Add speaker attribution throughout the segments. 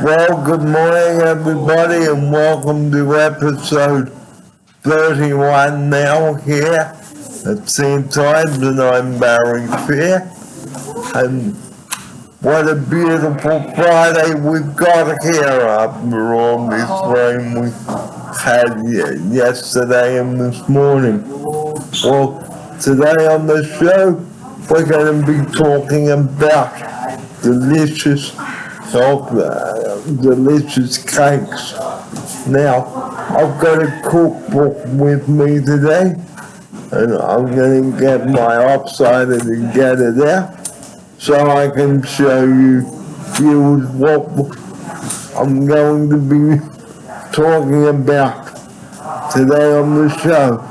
Speaker 1: Well, good morning, everybody, and welcome to episode 31 now here at St. Times, and I'm Barry Fair. And what a beautiful Friday we've got here after all this rain we had yesterday and this morning. Well, today on the show, we're going to be talking about delicious cakes. Now, I've got a cookbook with me today, and I'm going to get my offsider to get it out so I can show you what I'm going to be talking about today on the show.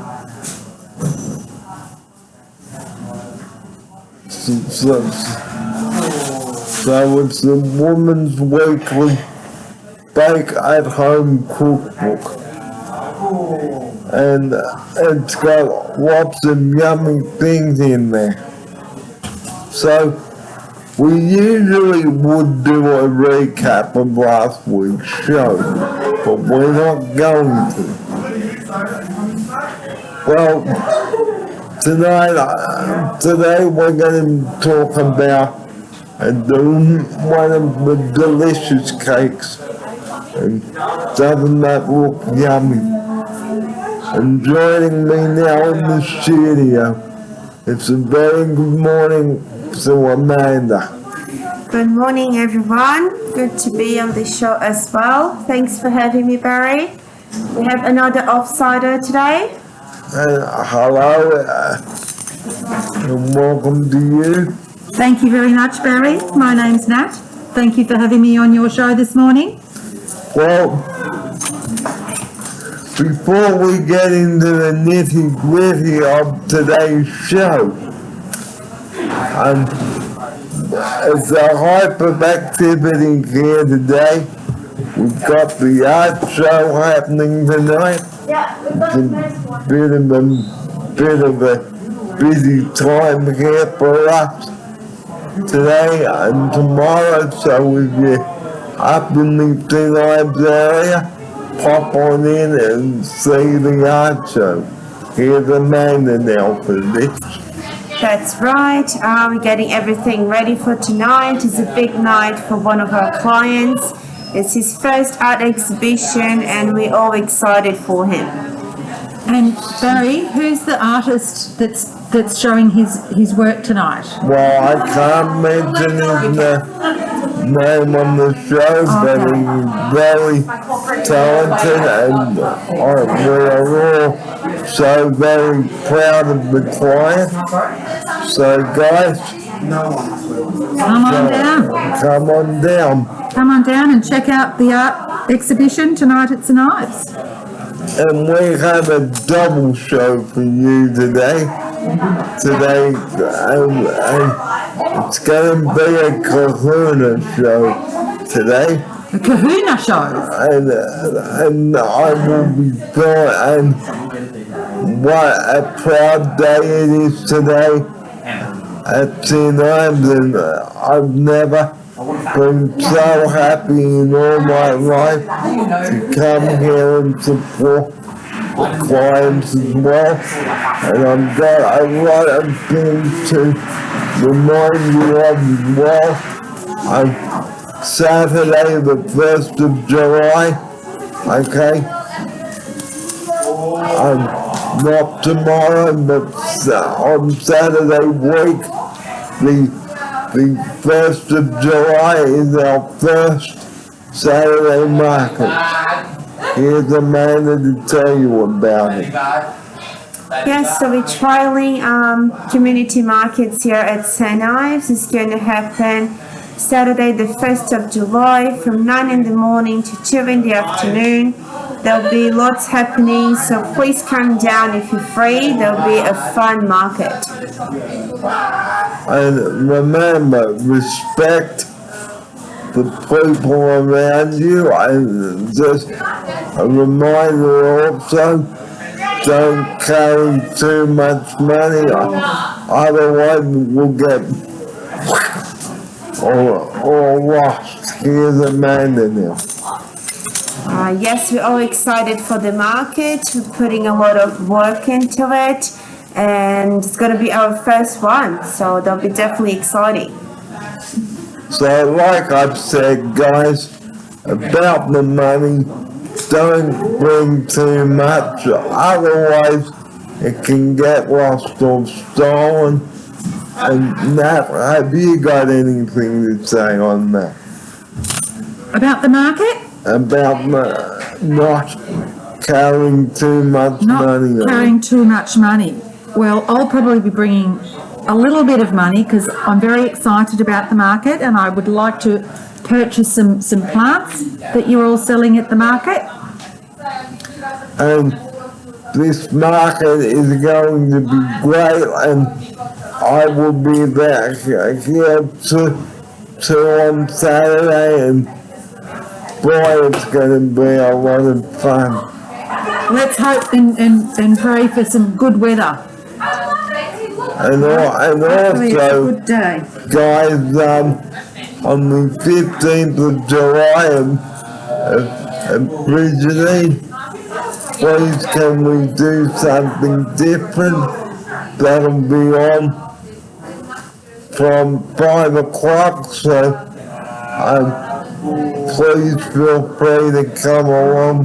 Speaker 1: So it's the Woman's Weekly Bake at Home Cookbook. And it's got lots of yummy things in there. So we usually would do a recap of last week's show, but we're not going to. Well, today we're going to talk about one of the delicious cakes. And doesn't that look yummy? And joining me now in the studio, it's a very good morning to Amanda.
Speaker 2: Good morning, everyone. Good to be on the show as well. Thanks for having me, Barry. We have another offsider today.
Speaker 1: Hello, and welcome to you.
Speaker 3: Thank you very much, Barry. My name's Nat. Thank you for having me on your show this morning.
Speaker 1: Well, before we get into the nitty-gritty of today's show, it's a hyperactivity here today. We've got the art show happening tonight. It's a bit of a busy time here for us today and tomorrow, so if you're up in the St. Ives area, pop on in and see the art show. Here's Amanda now for this.
Speaker 2: That's right. We're getting everything ready for tonight. It's a big night for one of our clients. It's his first art exhibition, and we're all excited for him.
Speaker 3: And Barry, who's the artist that's showing his work tonight?
Speaker 1: Well, I can't mention his name on the show, but he's very talented, and we're all so very proud of the client. So guys,
Speaker 3: come on down. Come on down and check out the art exhibition tonight at St. Ives.
Speaker 1: And we have a double show for you today. It's going to be a Kahuna show today.
Speaker 3: A Kahuna show?
Speaker 1: And I will be there, and what a proud day it is today at St. Ives, and I've never been so happy in all my life to come here and support the clients as well. And I've got a lot of things to remind you of as well. Saturday the 1st of July, okay? Not tomorrow, but on Saturday week, the 1st of July is our first Saturday market. Here's Amanda to tell you about it.
Speaker 2: Yes, so we're trialing community markets here at St. Ives. It's going to happen Saturday the 1st of July from 9 in the morning to 2 in the afternoon. There'll be lots happening, so please come down if you're free. There'll be a fun market.
Speaker 1: And remember, respect the people around you. And just a reminder also, don't carry too much money, otherwise we'll get or lost. Here's Amanda now.
Speaker 2: Yes, we're all excited for the market. We're putting a lot of work into it, and it's going to be our first one, so that'll be definitely exciting.
Speaker 1: So like I've said, guys, about the money, don't bring too much, otherwise it can get lost or stolen. And Nat, have you got anything to say on that?
Speaker 3: About the market?
Speaker 1: About not carrying too much money?
Speaker 3: Not carrying too much money. Well, I'll probably be bringing a little bit of money because I'm very excited about the market and I would like to purchase some plants that you're all selling at the market.
Speaker 1: And this market is going to be great, and I will be back here till on Saturday, and boy, it's going to be a lot of fun.
Speaker 3: Let's hope and pray for some good weather.
Speaker 1: And
Speaker 3: Hopefully it's a
Speaker 1: also,
Speaker 3: good day.
Speaker 1: guys, on the 15th of July at Bridgetine, please can we do something different? That'll be on from 5 o'clock, so please feel free to come along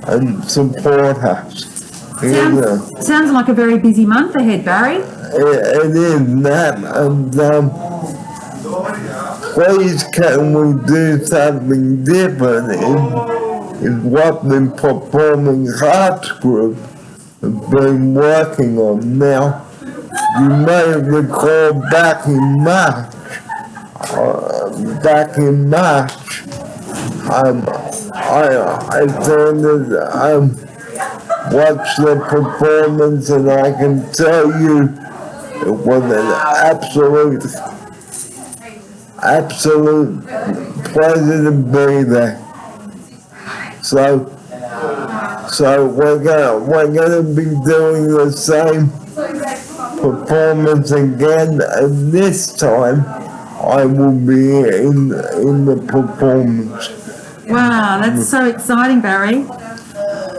Speaker 1: and support us.
Speaker 3: Sounds like a very busy month ahead, Barry.
Speaker 1: It is, Nat, and please can we do something different is what the Performing Arts Group have been working on. Now, you may recall back in March, I attended, watched the performance, and I can tell you it was an absolute pleasure to be there. So we're gonna be doing the same performance again, and this time I will be in the performance.
Speaker 3: Wow, that's so exciting, Barry.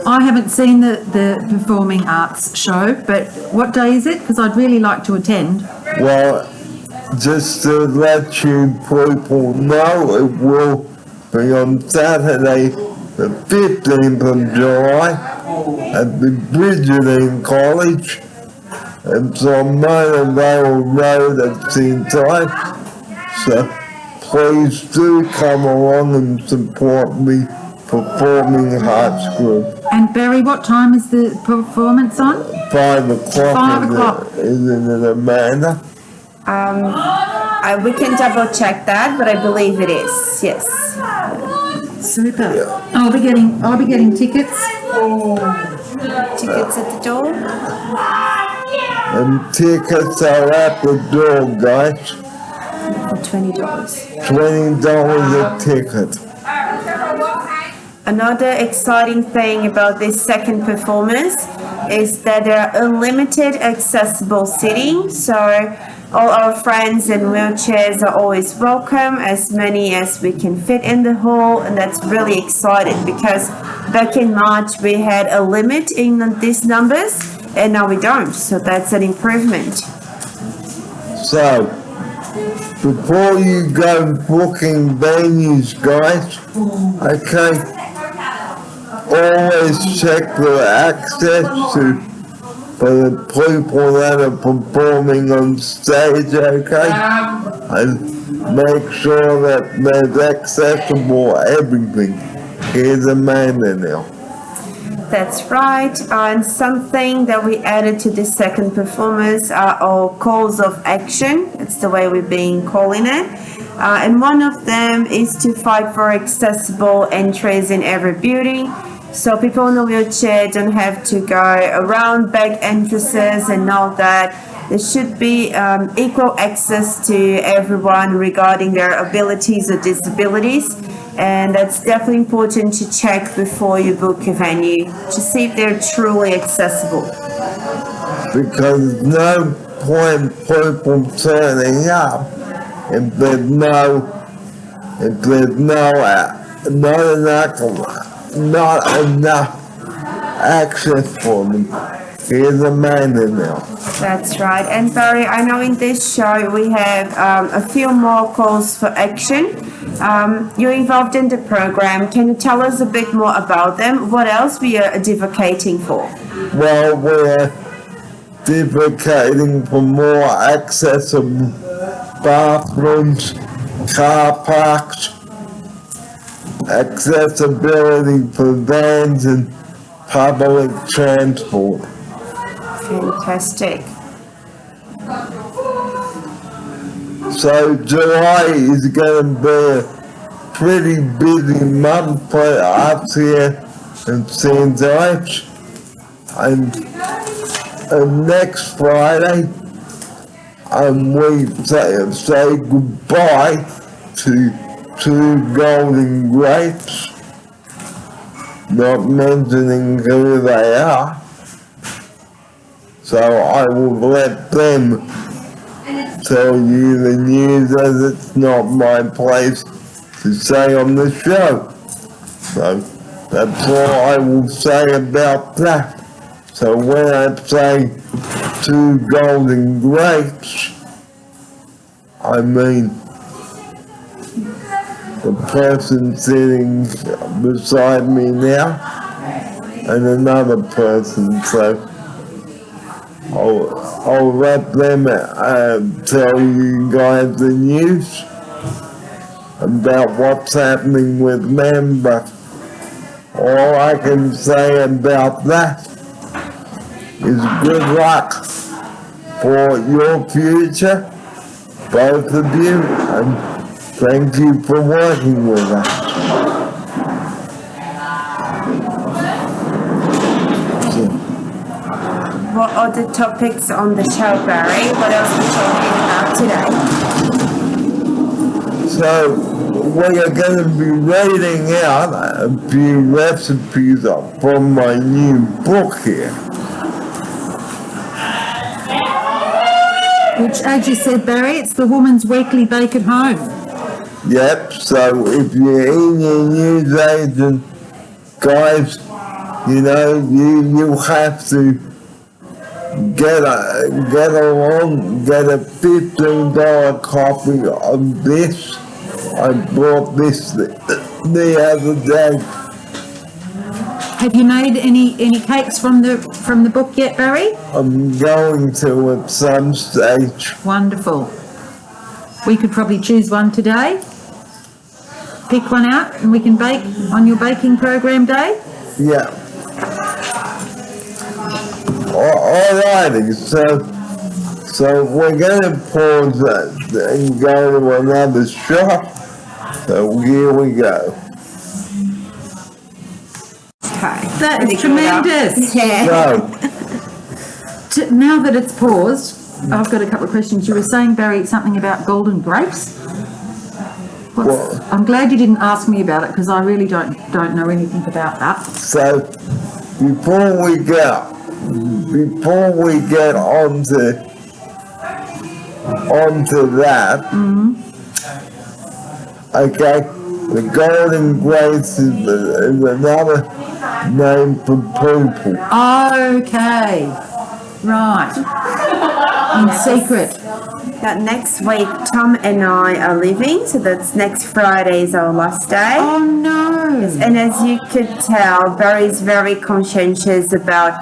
Speaker 3: I haven't seen the Performing Arts show, but what day is it? Because I'd really like to attend.
Speaker 1: Well, just to let you people know, it will be on Saturday, the 15th of July, at the Bridgetine College. It's on Monavale Road at Seaside. So please do come along and support the Performing Arts Group.
Speaker 3: And Barry, what time is the performance on?
Speaker 1: 5 o'clock.
Speaker 3: 5 o'clock.
Speaker 1: Isn't it, Amanda?
Speaker 2: We can double check that, but I believe it is, yes.
Speaker 3: Super. Yeah. I'll be getting tickets.
Speaker 2: Tickets at the door?
Speaker 1: And tickets are at the door, guys.
Speaker 2: For $20.
Speaker 1: $20 a ticket.
Speaker 2: Another exciting thing about this second performance is that there are unlimited accessible seating, so all our friends in wheelchairs are always welcome, as many as we can fit in the hall, and that's really exciting because back in March we had a limit in these numbers and now we don't, so that's an improvement.
Speaker 1: So, before you go booking venues, guys, okay, always check the access for the people that are performing on stage, okay? And make sure that there's accessible everything. Here's Amanda now.
Speaker 2: That's right, and something that we added to the second performance are our calls of action. That's the way we've been calling it. And one of them is to fight for accessible entries in every building. So people in a wheelchair don't have to go around back entrances, and know that there should be equal access to everyone regarding their abilities or disabilities. And that's definitely important to check before you book a venue to see if they're truly accessible.
Speaker 1: Because no point people turning up if there's not enough access for them. Here's a man now.
Speaker 2: That's right. And Barry, I know in this show we have a few more calls for action. You're involved in the program. Can you tell us a bit more about them? What else we are advocating for?
Speaker 1: Well, we're advocating for more accessible bathrooms, car parks, accessibility for vans and public transport.
Speaker 2: Fantastic.
Speaker 1: So July is going to be a pretty busy month for us here in St. Ives. And next Friday, we say goodbye to 2 golden grapes, not mentioning who they are. So I will let them tell you the news, as it's not my place to say on the show. So that's all I will say about that. So when I say 2 golden grapes, I mean the person sitting beside me now and another person. So I'll let them tell you guys the news about what's happening with them, but all I can say about that is good luck for your future, both of you, and thank you for working with us.
Speaker 2: What other topics on the show, Barry? What else are we talking about today?
Speaker 1: So we are going to be reading out a few recipes from my new book here.
Speaker 3: Which, as you said, Barry, it's the Woman's Weekly Bake at Home.
Speaker 1: Yep, so if you're in your newsagent, guys, you know, you have to get a $15 copy of this. I bought this the other day.
Speaker 3: Have you made any cakes from the book yet, Barry?
Speaker 1: I'm going to at some stage.
Speaker 3: Wonderful. We could probably choose one today. Pick one out and we can bake on your baking program day.
Speaker 1: Yeah. Alrighty, so we're going to pause and go to another shot. So here we go.
Speaker 2: Okay.
Speaker 3: That is tremendous.
Speaker 2: Yeah.
Speaker 1: So,
Speaker 3: Now that it's paused, I've got a couple of questions. You were saying, Barry, something about golden grapes. I'm glad you didn't ask me about it because I really don't know anything about that.
Speaker 1: so before we get onto that, okay, the golden grapes is another name for purple.
Speaker 3: Okay, right. In secret.
Speaker 2: That next week, Tom and I are leaving, so that's next Friday is our last day.
Speaker 3: Oh no.
Speaker 2: And as you could tell, Barry's very conscientious about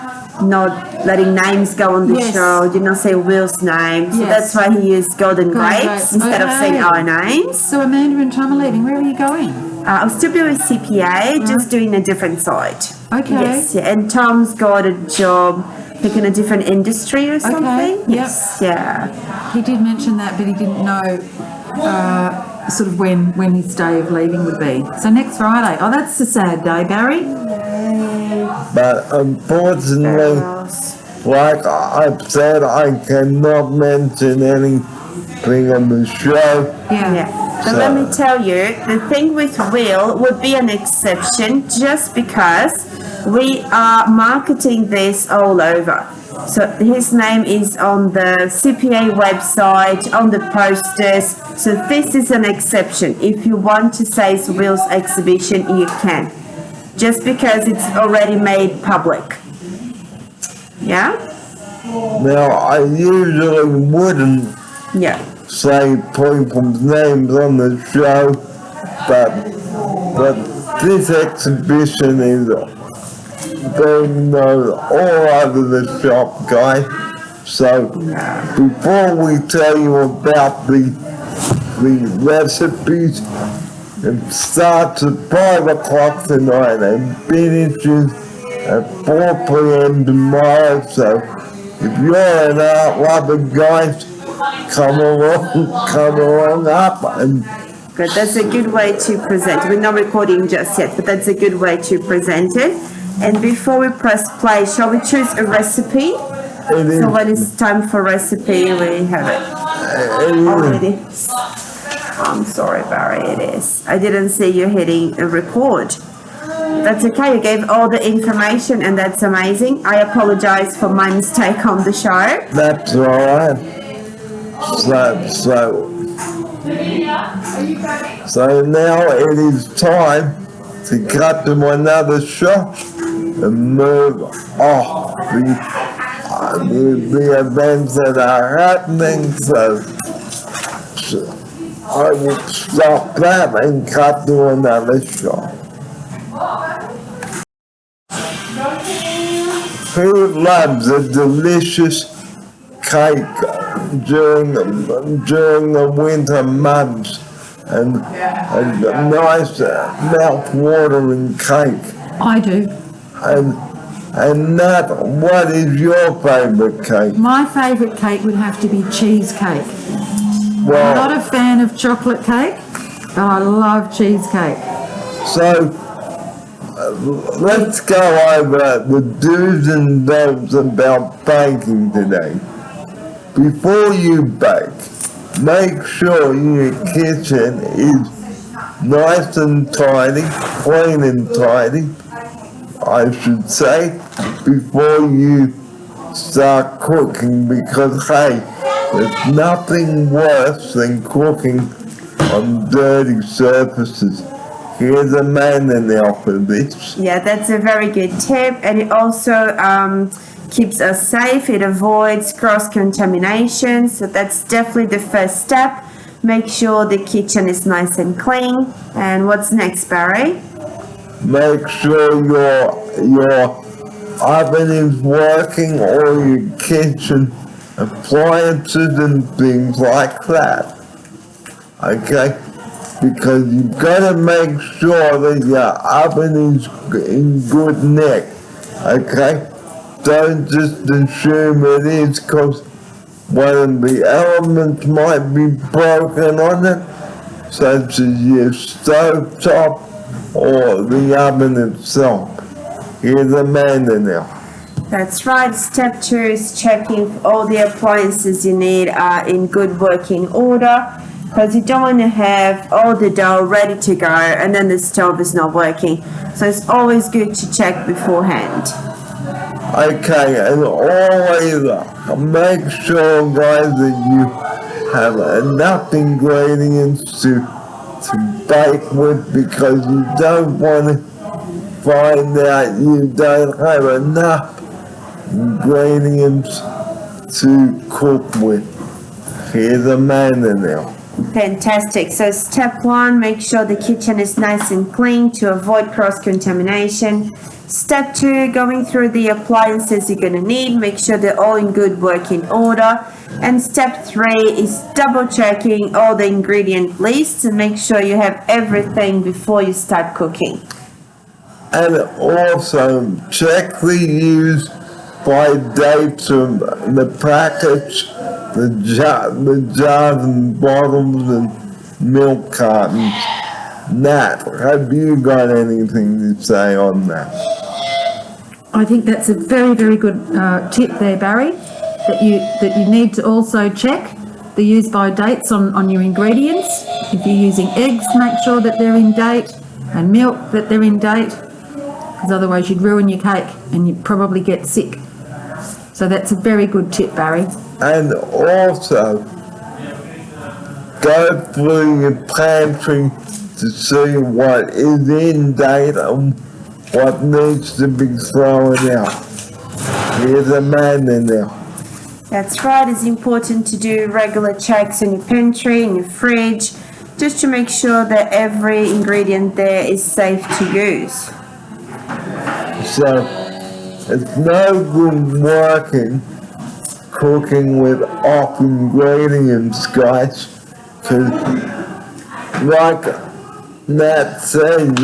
Speaker 2: not letting names go on the
Speaker 3: Yes.
Speaker 2: show, did not say Will's name. So
Speaker 3: Yes.
Speaker 2: that's why he used golden grapes instead of saying
Speaker 3: Okay.
Speaker 2: our names.
Speaker 3: So Amanda and Tom are leaving. Where are you going?
Speaker 2: I'll still be with CPA, just doing a different side.
Speaker 3: Okay.
Speaker 2: Yes, yeah. And Tom's got a job, like in a different industry or something.
Speaker 3: yep.
Speaker 2: Yes, yeah.
Speaker 3: He did mention that, but he didn't know sort of when his day of leaving would be. So next Friday. Oh, that's a sad day, Barry.
Speaker 1: But unfortunately, like I've said, I cannot mention anything on the show.
Speaker 2: Yeah. But let me tell you, the thing with Will would be an exception just because we are marketing this all over. So his name is on the CPA website, on the posters. So this is an exception. If you want to say it's Will's exhibition, you can. Just because it's already made public. Yeah?
Speaker 1: Now, I usually wouldn't
Speaker 2: Yeah.
Speaker 1: say people's names on the show, but this exhibition is being known all over the shop, guys. So before we tell you about the recipes, it starts at 5 o'clock tonight and finishes at 4 p.m. tomorrow. So if you're an art lover, guys, come along up and
Speaker 2: Good. That's a good way to present. We're not recording just yet, but that's a good way to present it. And before we press play, shall we choose a recipe?
Speaker 1: it is,
Speaker 2: So when it's time for recipe, we have it already. I'm sorry, Barry, it is. I didn't see you hitting a record. That's okay, you gave all the information and that's amazing. I apologize for my mistake on the show.
Speaker 1: that's all right. So now it is time to cut to another shot and move off the events that are happening. So I will stop that and cut to another shot. Who loves a delicious cake during the winter months and a nice mouth-watering cake?
Speaker 3: I do.
Speaker 1: And Nat, what is your favourite cake?
Speaker 3: My favourite cake would have to be cheesecake. I'm
Speaker 1: Well,
Speaker 3: not a fan of chocolate cake, but I love cheesecake.
Speaker 1: so let's go over the do's and don'ts about baking today. Before you bake, make sure your kitchen is nice and tidy, clean and tidy, I should say, before you start cooking, because hey, there's nothing worse than cooking on dirty surfaces. Here's a manual for this.
Speaker 2: Yeah, that's a very good tip, and it also keeps us safe. It avoids cross-contamination, so that's definitely the first step. Make sure the kitchen is nice and clean. And what's next, Barry?
Speaker 1: Make sure your oven is working, or your kitchen appliances and things like that. Okay? Because you've got to make sure that your oven is in good nick. Okay? Don't just assume it is, because one of the elements might be broken on it, such as your stove top or the oven itself. Here's a manual.
Speaker 2: That's right. Step 2 is checking if all the appliances you need are in good working order, because you don't want to have all the dough ready to go and then the stove is not working. So it's always good to check beforehand.
Speaker 1: Okay, and always make sure, guys, that you have enough ingredients to bake with, because you don't want to find out you don't have enough ingredients to cook with. Here's a manual.
Speaker 2: Fantastic. So step 1, make sure the kitchen is nice and clean to avoid cross-contamination. Step 2, going through the appliances you're going to need, make sure they're all in good working order. And step 3 is double checking all the ingredient lists and make sure you have everything before you start cooking.
Speaker 1: And also check the use by dates of the package, the jars and bottles and milk cartons. Nat, have you got anything to say on that?
Speaker 3: I think that's a very, very good tip there, Barry, that you need to also check the use by dates on your ingredients. If you're using eggs, make sure that they're in date, and milk, that they're in date, because otherwise you'd ruin your cake and you'd probably get sick. So that's a very good tip, Barry.
Speaker 1: And also, go through your pantry to see what is in date and what needs to be thrown out. Here's a man in there.
Speaker 2: That's right, it's important to do regular checks in your pantry, in your fridge, just to make sure that every ingredient there is safe to use.
Speaker 1: So, it's no good cooking with off ingredients, guys, because like Nat said,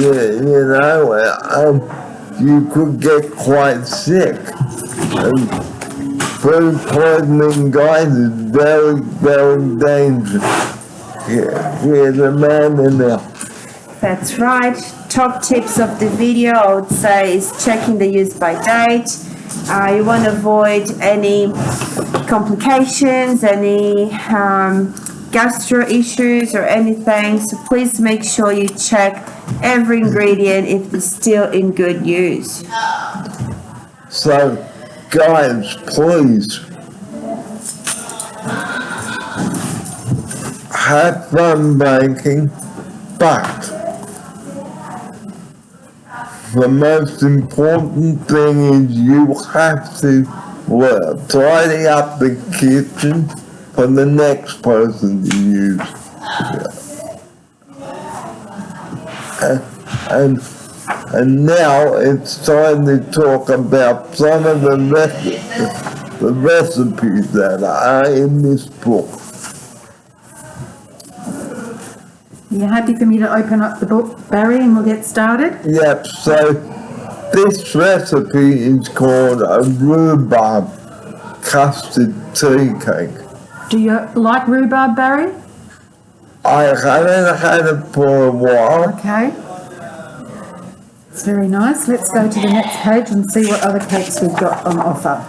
Speaker 1: you could get quite sick. And food poisoning, guys, is very, very dangerous. Here's a man in there.
Speaker 2: That's right. Top tips of the video, I would say, is checking the use by date. You want to avoid any complications, any gastro issues or anything. So please make sure you check every ingredient if it's still in good use.
Speaker 1: So, guys, please have fun baking, but the most important thing is you have to tidy up the kitchen for the next person to use. And now it's time to talk about some of the recipes that are in this book.
Speaker 3: You happy for me to open up the book, Barry, and we'll get started?
Speaker 1: Yep, so this recipe is called a rhubarb custard tea cake.
Speaker 3: Do you like rhubarb, Barry?
Speaker 1: I haven't had it for a while.
Speaker 3: Okay. It's very nice. Let's go to the next page and see what other cakes we've got on offer.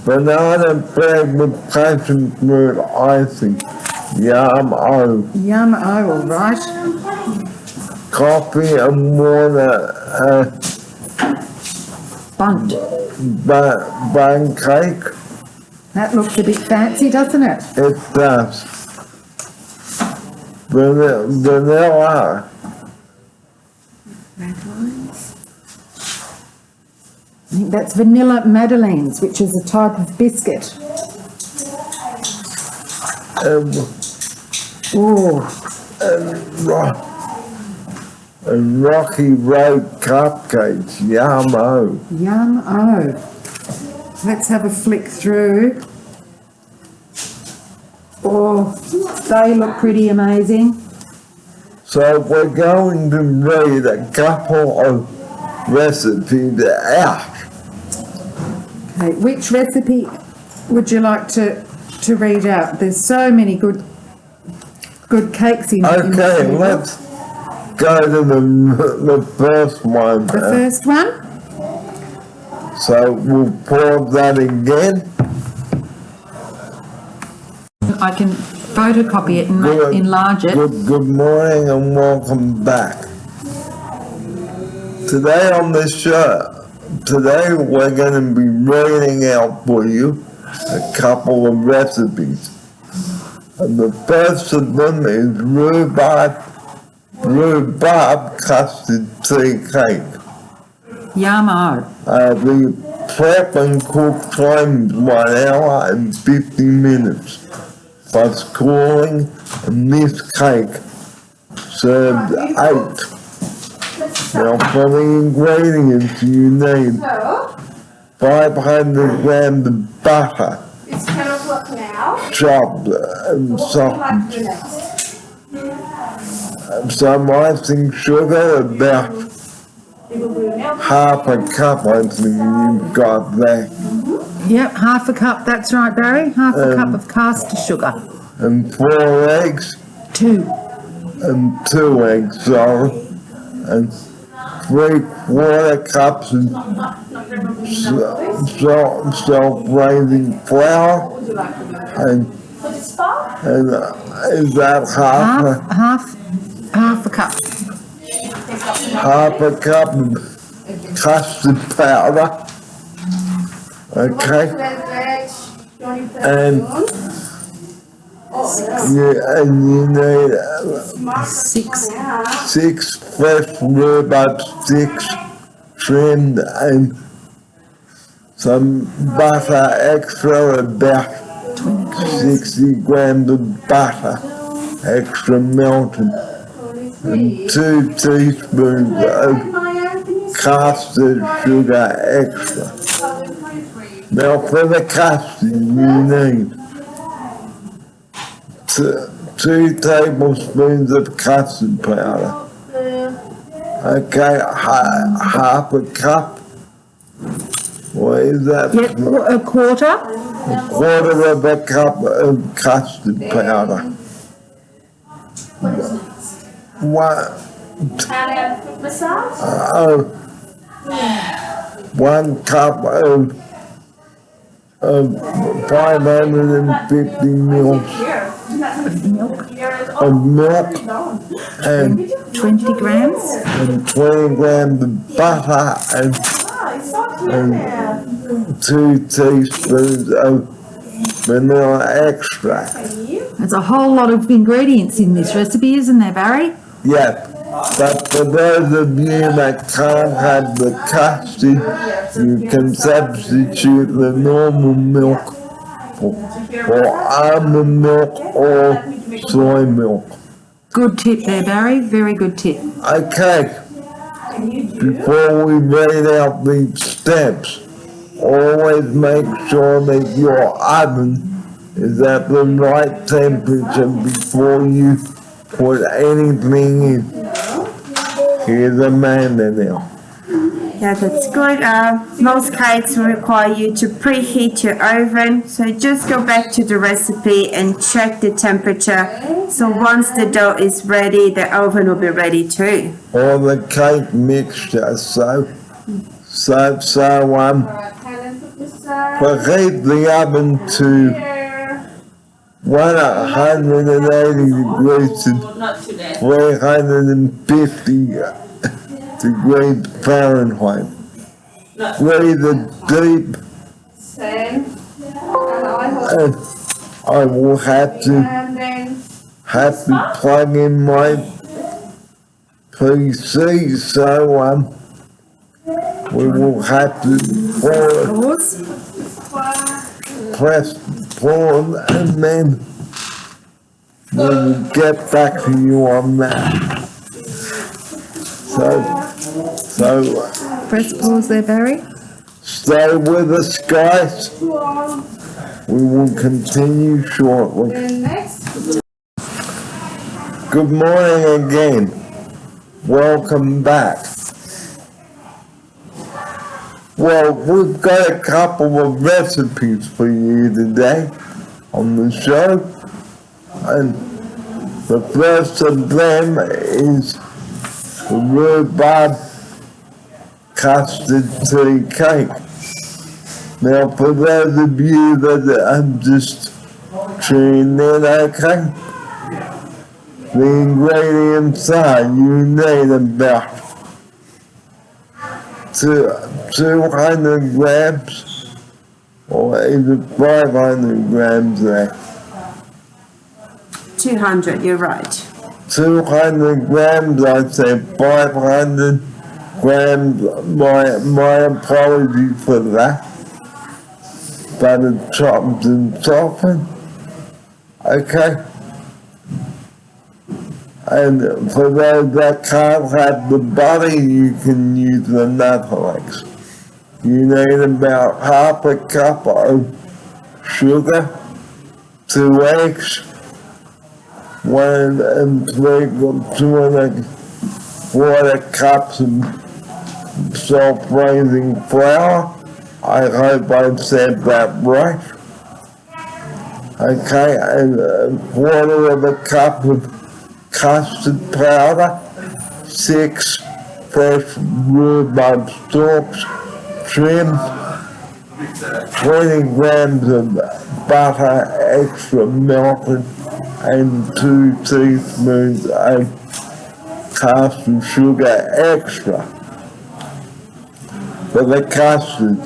Speaker 1: Banana bread with passion fruit icing. Yum-o.
Speaker 3: Yum-o, all right.
Speaker 1: Coffee and water
Speaker 3: Bunt.
Speaker 1: bun cake.
Speaker 3: That looks a bit fancy, doesn't it?
Speaker 1: It does. Vanilla.
Speaker 3: I think that's vanilla madeleines, which is a type of biscuit.
Speaker 1: And Rocky Road cupcakes. Yum-o.
Speaker 3: Yum-o. Let's have a flick through. Oh, they look pretty amazing.
Speaker 1: So we're going to read a couple of recipes out.
Speaker 3: Okay, which recipe would you like to read out? There's so many good cakes in
Speaker 1: Okay,
Speaker 3: this book.
Speaker 1: let's go to the first one.
Speaker 3: The first one?
Speaker 1: So we'll pause that again.
Speaker 3: I can photocopy it and enlarge it.
Speaker 1: Good morning and welcome back. Today on the show, we're going to be reading out for you a couple of recipes. And the first of them is rhubarb custard tea cake.
Speaker 3: Yum-o.
Speaker 1: The prep and cook time is 1 hour and 50 minutes. Plus cooling, and this cake served 8. Now for the ingredients you need 500 grams of butter,
Speaker 4: It's 10 o'clock now.
Speaker 1: chopped and softened, some icing sugar, about half a cup I think you've got there,
Speaker 3: Yep, half a cup, that's right, Barry. Half a cup of caster sugar.
Speaker 1: and 4 eggs,
Speaker 3: 2.
Speaker 1: and 2 eggs, sorry, and 3/4 cups of self-raising flour, and is that
Speaker 3: Half a cup.
Speaker 1: half a cup of custard powder, Okay, and
Speaker 4: And
Speaker 1: you need
Speaker 3: 6.
Speaker 1: 6 fresh rhubarb sticks trimmed and some butter extra, about 60 grams of butter extra melted, and 2 teaspoons of custard sugar extra. Now for the custard you need 2 tablespoons of custard powder. Okay, half a cup. What is that?
Speaker 3: Yeah, a quarter.
Speaker 1: A quarter of a cup of custard powder.
Speaker 4: massage?
Speaker 1: 1 cup of 550 mils of milk and
Speaker 3: 20 grams.
Speaker 1: 20 grams of butter and 2 teaspoons of vanilla extract.
Speaker 3: There's a whole lot of ingredients in this recipe, isn't there, Barry?
Speaker 1: Yeah, but for those of you that can't have the custard, you can substitute the normal milk for almond milk or soy milk.
Speaker 3: Good tip there, Barry. Very good tip.
Speaker 1: Okay, before we read out these steps, always make sure that your oven is at the right temperature before you put anything in. Here's Amanda now.
Speaker 2: Yeah, that's good. Most cakes will require you to preheat your oven. So just go back to the recipe and check the temperature. So once the dough is ready, the oven will be ready too.
Speaker 1: Or the cake mixture, so preheat the oven to 180 degrees to 350 degrees Fahrenheit. Breathe deep, and I will have to plug in my PC, so we will have to press pause, and then we will get back to you on that. So
Speaker 3: Press pause there, Barry.
Speaker 1: stay with us, guys. We will continue shortly. Good morning again. Welcome back. Well, we've got a couple of recipes for you today on the show, and the first of them is the rhubarb custard tea cake. Now, for those of you that are just tuning in, okay, the ingredients are, you need about 200 grams or even 500 grams there.
Speaker 2: 200, you're right.
Speaker 1: 200 grams, I'd say 500 grams, my apology for that. Butter chopped and softened, okay? And for those that can't have the butter, you can use the Nuttelex. You need about half a cup of sugar, 2 eggs, 1 3/4 cups of self-raising flour. I hope I said that right. Okay, and 1/4 cup of custard powder, 6 fresh rhubarb stalks trimmed, 20 grams of butter extra melted, and 2 teaspoons of custard sugar extra. For the custard,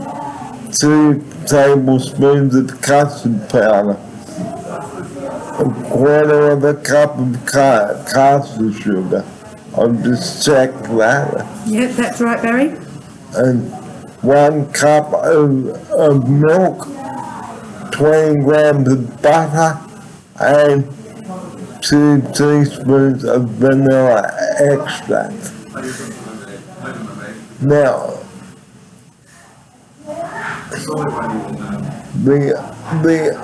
Speaker 1: 2 tablespoons of custard powder, a quarter of a cup of caster sugar. I've just checked that.
Speaker 3: Yeah, that's right, Barry.
Speaker 1: And 1 cup of milk, 20 grams of butter, and 2 teaspoons of vanilla extract. Now,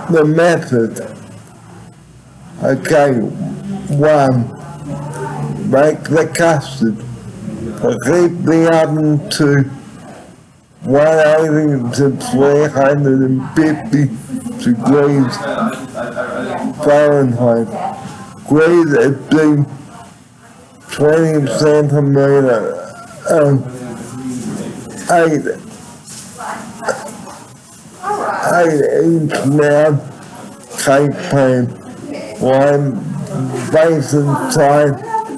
Speaker 1: the method. Okay, 1, make the custard. Heat the oven to 180 to 350 degrees Fahrenheit. Grease it to 20 centimeter 8-inch round cake pan. Line base inside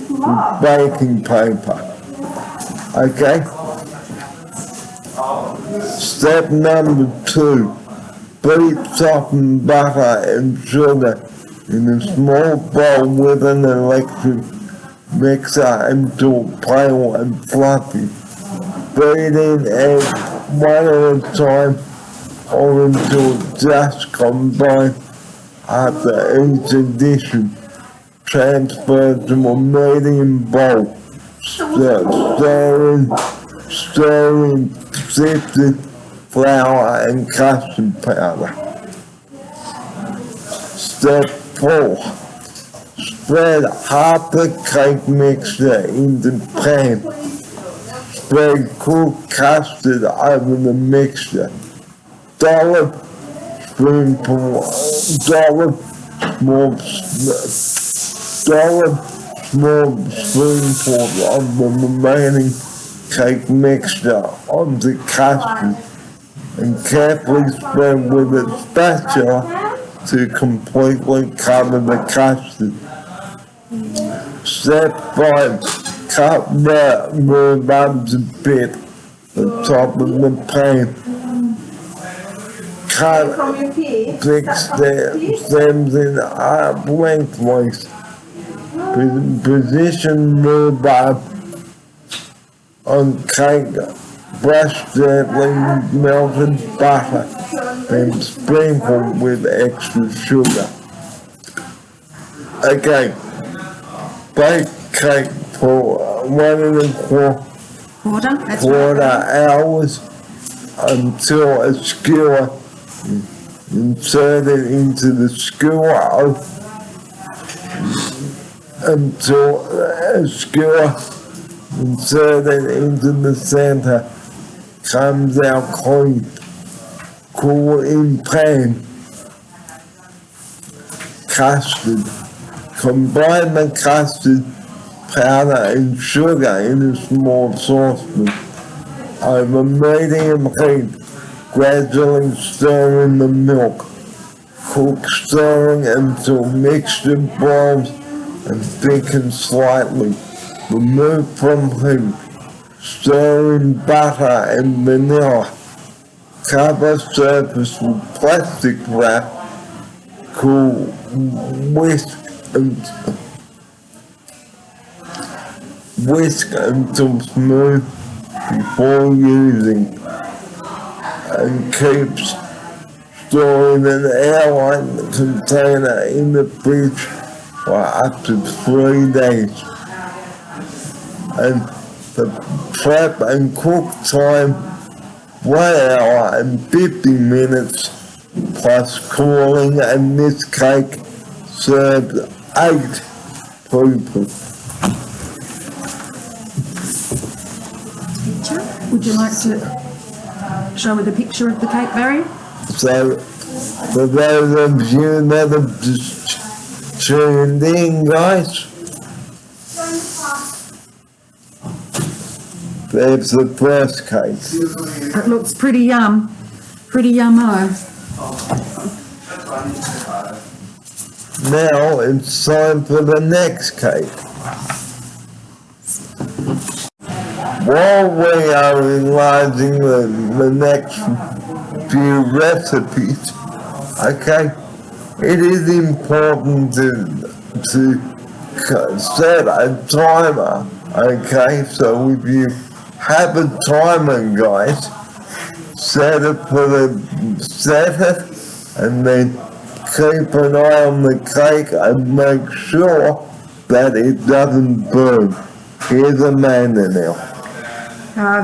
Speaker 1: with baking paper. Okay? Step number 2. Beat softened butter and sugar in a small bowl with an electric mixer until pale and fluffy. Beat in eggs 1 at a time or until just combined. After each addition, transfer to a medium bowl. Stirring sifted flour and custard powder. Step 4. Spread half the cake mixture into the pan. Spread cooked custard over the mixture. Dollop small spoonful of the remaining cake mixture on the custard and carefully spread with a spatula to completely cover the custard. Step 5. Cut rhubarb to bit the top of the pan. Cut 6 stems in half lengthwise. Position rhubarb on cake, brush gently with melted butter, and sprinkle with extra sugar. Okay, bake cake for 1.25 hours until a skewer inserted into the skewer inserted into the center comes out clean. Cool in pan. Custard. Combine the custard powder and sugar in a small saucepan. Over medium heat, gradually stir in the milk. Cook stirring until mixture boils and thickens slightly. Remove from heat. Stir in butter and vanilla. Cover surface with plastic wrap. Cool, whisk until smooth before using, and keep storing an airtight container in the fridge for up to 3 days. And the prep and cook time 1 hour and 50 minutes plus cooling, and this cake served 8 people.
Speaker 3: Would you like to show me the picture of the cake, Barry?
Speaker 1: So, for those of you that have just tuned in, guys, there's the first cake.
Speaker 3: It looks pretty yummo.
Speaker 1: Now it's time for the next cake. While we are enlarging the next few recipes. Okay, it is important to set a timer. Okay, so if you have a timer, guys, set it and then keep an eye on the cake and make sure that it doesn't burn. Here's Amanda now.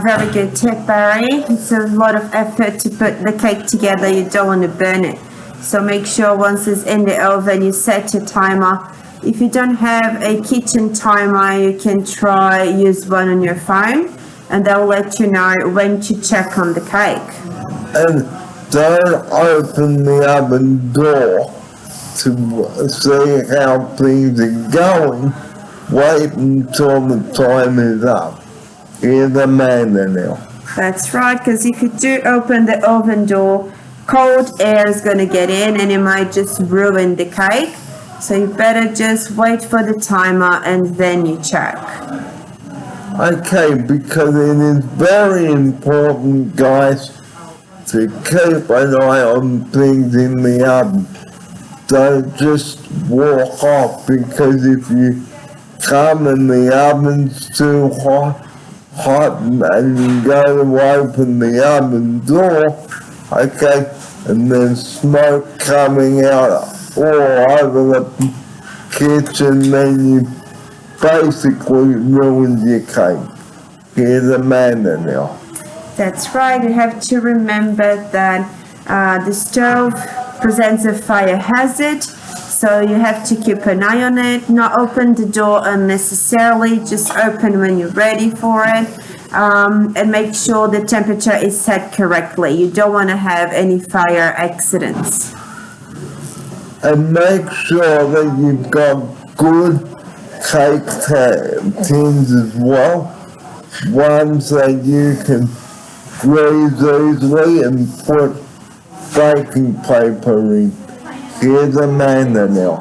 Speaker 2: Very good tip, Barry. It's a lot of effort to put the cake together. You don't want to burn it. So make sure once it's in the oven, you set your timer. If you don't have a kitchen timer, you can try use one on your phone, and they'll let you know when to check on the cake.
Speaker 1: And don't open the oven door to see how things are going. Wait until the time is up. Here's Amanda now.
Speaker 2: That's right, because if you do open the oven door, cold air is going to get in and it might just ruin the cake. So you better just wait for the timer and then you check.
Speaker 1: Okay, because it is very important, guys, to keep an eye on things in the oven. Don't just walk off, because if you come and the oven's too hot and you go to open the oven door, okay, and then smoke coming out all over the kitchen, then you basically ruined your cake. Here's Amanda now.
Speaker 2: That's right, you have to remember that the stove presents a fire hazard, so you have to keep an eye on it, not open the door unnecessarily, just open when you're ready for it, and make sure the temperature is set correctly. You don't want to have any fire accidents.
Speaker 1: And make sure that you've got good cake tins as well, ones that you can grease easily and put baking paper in. Here's Amanda now.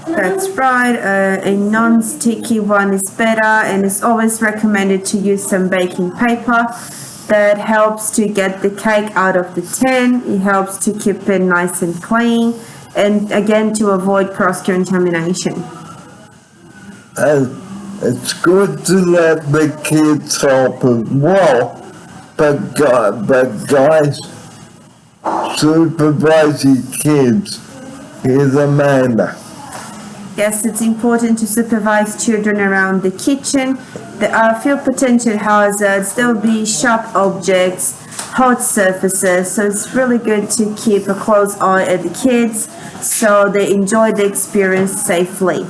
Speaker 2: That's right, a non-sticky one is better, and it's always recommended to use some baking paper. That helps to get the cake out of the tin, it helps to keep it nice and clean, and again to avoid cross-contamination.
Speaker 1: And it's good to let the kids help as well, but guys, supervise your kids. Here's Amanda.
Speaker 2: Yes, it's important to supervise children around the kitchen. There are a few potential hazards. There will be sharp objects, hot surfaces, so it's really good to keep a close eye at the kids so they enjoy the experience safely.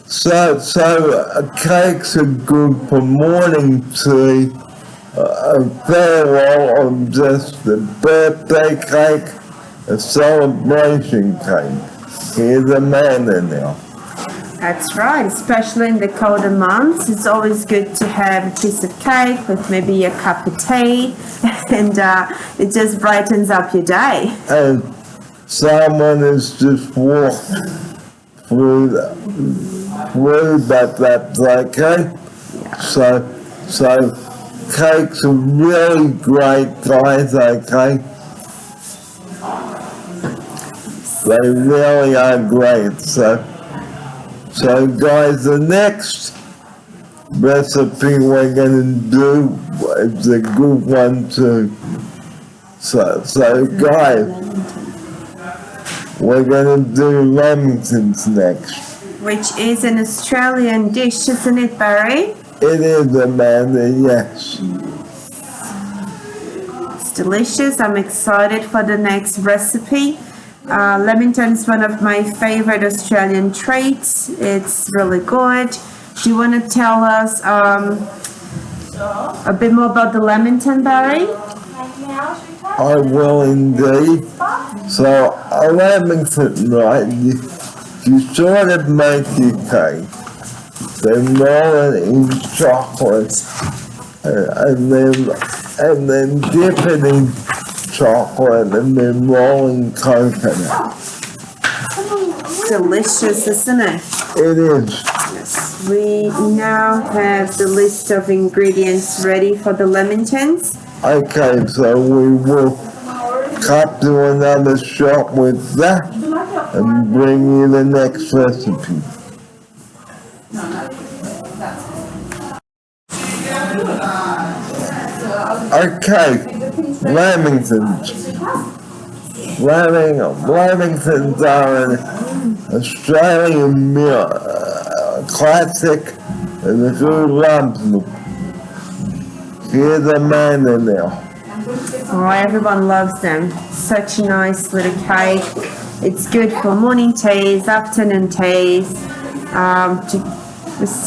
Speaker 1: So cakes are good for morning tea, a farewell, or just a birthday cake, a celebration cake. Here's Amanda now.
Speaker 2: That's right, especially in the colder months. It's always good to have a piece of cake with maybe a cup of tea, and it just brightens up your day.
Speaker 1: And someone has just walked through but that's okay. So cakes are really great, guys, okay? They really are great. So guys, the next recipe we're gonna do is a good one too. So guys, we're gonna do lemons next.
Speaker 2: Which is an Australian dish, isn't it, Barry?
Speaker 1: It is, Amanda, yes.
Speaker 2: It's delicious. I'm excited for the next recipe. Lemington is one of my favorite Australian treats. It's really good. Do you want to tell us a bit more about the Lemington, Barry?
Speaker 1: I will indeed. So, a Lemington, right? You sort of make your cake, then roll it in chocolate, and then dip it in chocolate, and then roll in coconut.
Speaker 2: Delicious, isn't it?
Speaker 1: It is.
Speaker 2: We now have the list of ingredients ready for the Lemingtons.
Speaker 1: Okay, so we will cut to another shot with that and bring you the next recipe. Okay, Lamingtons. Lamingtons are an Australian meal, classic and a good lump. Here's a man in there.
Speaker 2: Oh, everyone loves them. Such a nice little cake. It's good for morning teas, afternoon teas,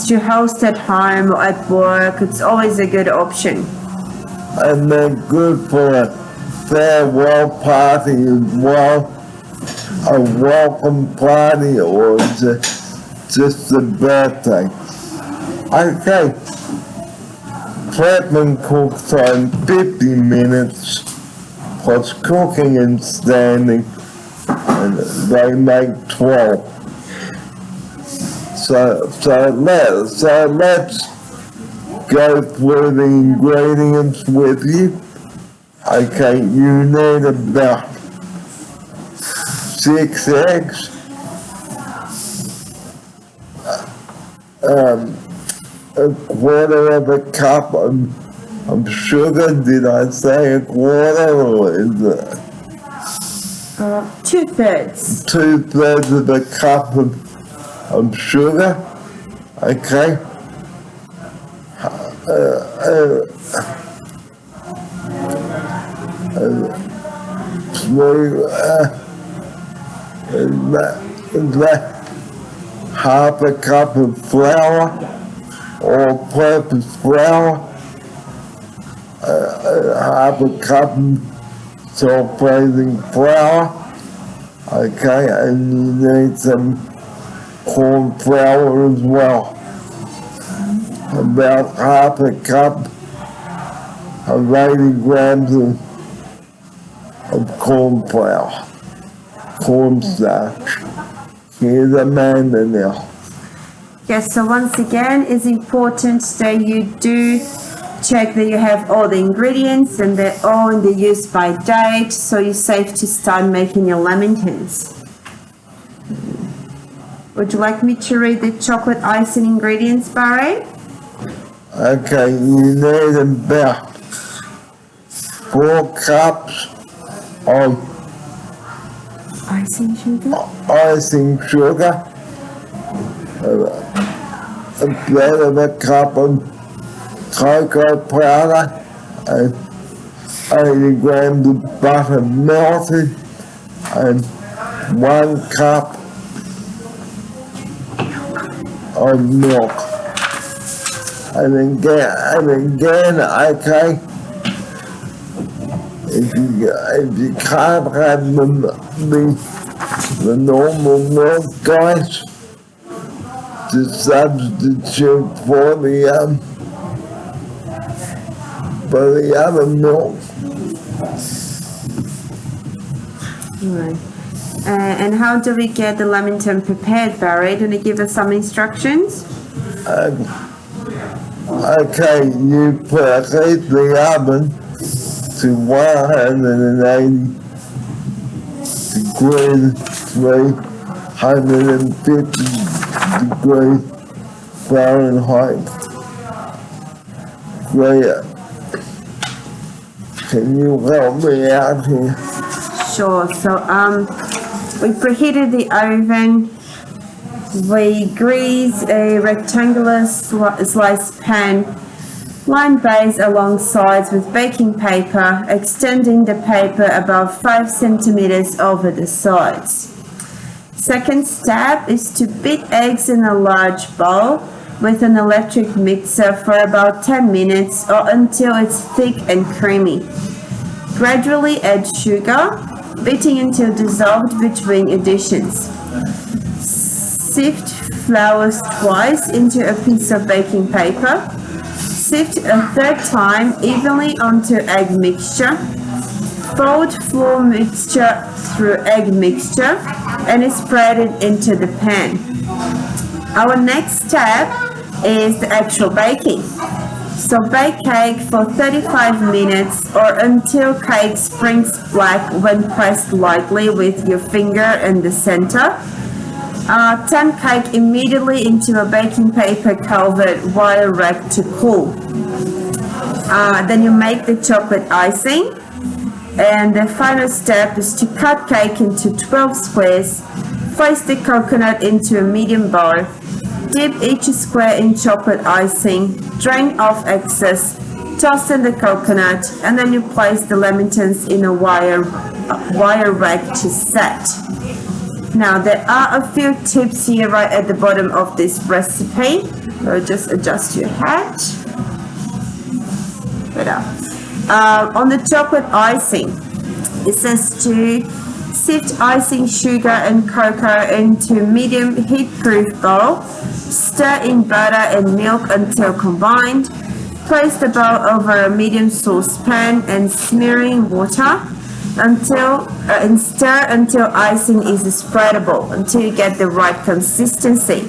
Speaker 2: to host at home or at work. It's always a good option.
Speaker 1: And they're good for a farewell party as well, a welcome party, or just a birthday. Okay, prep and cook time 50 minutes, plus cooking and standing, and they make 12. So let's go through the ingredients with you. Okay, you need about 6 eggs, a quarter of a cup of sugar. Did I say a quarter, or is it
Speaker 2: 2/3.
Speaker 1: 2/3 of a cup of sugar? Okay. Half a cup of flour, all-purpose flour, half a cup of self-raising flour, okay, and you need some corn flour as well. About half a cup of 80 grams of corn flour, cornstarch. Here's a man in there.
Speaker 2: Yes, so once again, it's important that you do check that you have all the ingredients and they're all in the use by date, so you're safe to start making your lamingtons. Would you like me to read the chocolate icing ingredients, Barry?
Speaker 1: Okay, you need about 4 cups of
Speaker 2: Icing sugar?
Speaker 1: icing sugar, a third of a cup of cocoa powder, and 80 grams of butter melted, and 1 cup of milk. And again, okay, if you can't have the normal milk, guys, to substitute for the other milk.
Speaker 2: Right. And how do we get the lamington prepared, Barry? Can you give us some instructions?
Speaker 1: Okay, you preheat the oven to 180 degrees, 350 degrees Fahrenheit. Great. Can you help me out here?
Speaker 2: Sure. So, we preheated the oven. We grease a rectangular sliced pan, line base along sides with baking paper, extending the paper about 5 centimeters over the sides. Second step is to beat eggs in a large bowl with an electric mixer for about 10 minutes or until it's thick and creamy. Gradually add sugar, beating until dissolved between additions. Sift flour twice into a piece of baking paper. Sift a third time evenly onto egg mixture. Fold flour mixture through egg mixture and spread it into the pan. Our next step is the actual baking. So bake cake for 35 minutes or until cake springs black when pressed lightly with your finger in the center. Turn cake immediately into a baking paper covered wire rack to cool. Then you make the chocolate icing. And the final step is to cut cake into 12 squares. Place the coconut into a medium bowl. Dip each square in chocolate icing. Drain off excess. Toss in the coconut, and then you place the lemons in a wire rack to set. Now there are a few tips here right at the bottom of this recipe. So just adjust your hat. On the chocolate icing, it says to sift icing sugar and cocoa into medium heat-proof bowl. Stir in butter and milk until combined. Place the bowl over a medium saucepan and smearing water and stir until icing is spreadable until you get the right consistency.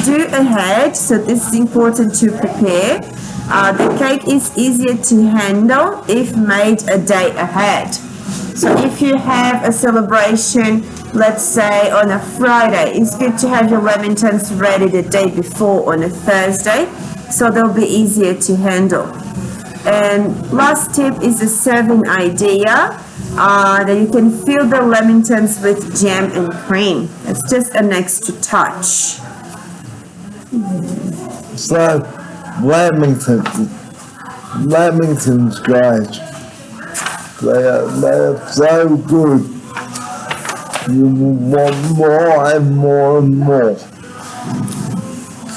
Speaker 2: Do ahead, so this is important to prepare. The cake is easier to handle if made a day ahead. So if you have a celebration, let's say on a Friday, it's good to have your lemons ready the day before on a Thursday, so they'll be easier to handle. And last tip is a serving idea. That you can fill the lemons with jam and cream. It's just an extra touch.
Speaker 1: So, Lamingtons, guys, they are so good. You will want more and more and more.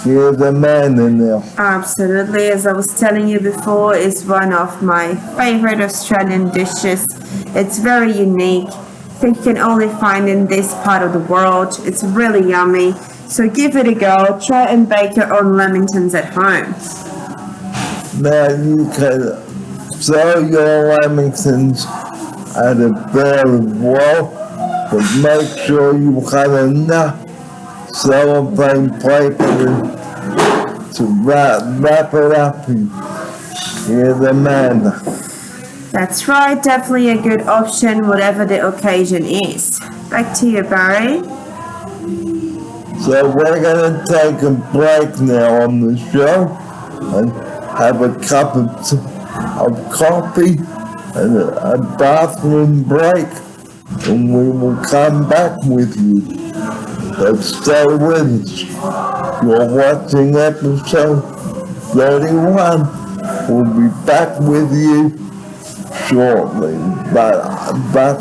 Speaker 1: Here's the man in there.
Speaker 2: Absolutely, as I was telling you before, it's one of my favorite Australian dishes. It's very unique. I think you can only find in this part of the world. It's really yummy. So give it a go. Try and bake your own lemons at home.
Speaker 1: Now you can throw your lemons at a bowl as well, but make sure you have enough cellophane paper to wrap it up in the manner.
Speaker 2: That's right, definitely a good option, whatever the occasion is. Back to you, Barry.
Speaker 1: So we're going to take a break now on the show and have a cup of coffee and a bathroom break, and we will come back with you. So stay with us. You're watching episode 31. We'll be back with you shortly, but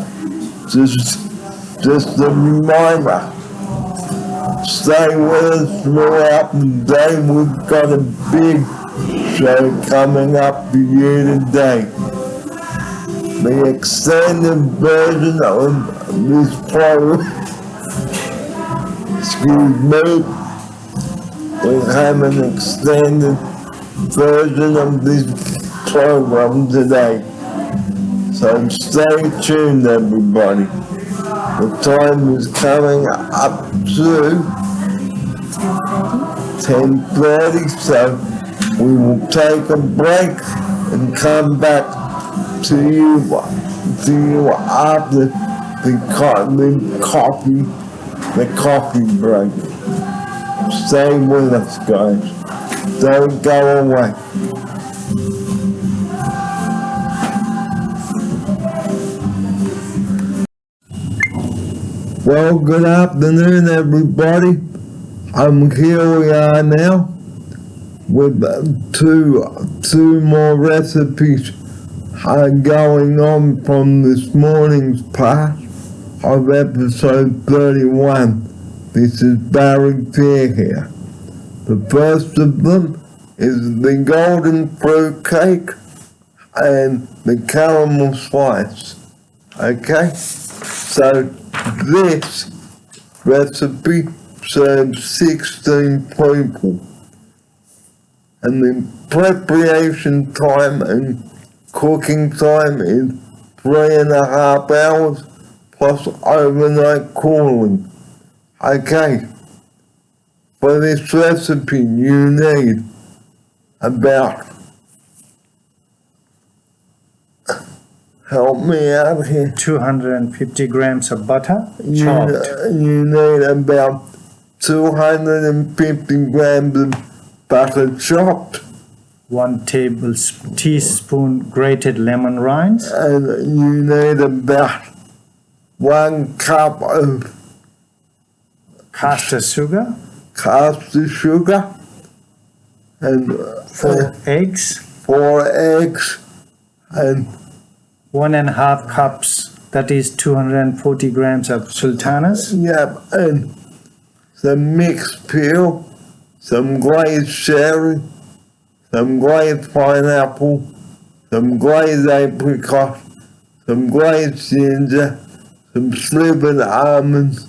Speaker 1: just a reminder, stay with us throughout the day. We've got a big show coming up for you today. The extended version of this program, we have an extended version of this program today. So stay tuned, everybody. The time is coming up to 10:30, so we will take a break and come back to you after the coffee break. Stay with us, guys. Don't go away. Well, good afternoon, everybody. Here we are now with two more recipes going on from this morning's part of episode 31. This is Barry Fair here. The first of them is the golden fruit cake and the caramel slice. Okay? So this recipe serves 16 people. And the preparation time and cooking time is 3.5 hours plus overnight cooling. Okay, for this recipe you need about, help me out here.
Speaker 5: 250 grams of butter,
Speaker 1: You,
Speaker 5: chopped.
Speaker 1: you need about 250 grams of butter chopped,
Speaker 5: 1 teaspoon grated lemon rinds,
Speaker 1: and you need about 1 cup of
Speaker 5: caster sugar,
Speaker 1: caster sugar, and
Speaker 5: 4 eggs,
Speaker 1: 4 eggs, and
Speaker 5: 1.5 cups, that is 240 grams of sultanas,
Speaker 1: and some mixed peel, some glazed cherry, some glazed pineapple, some glazed apricot, some glazed ginger, some slivered almonds,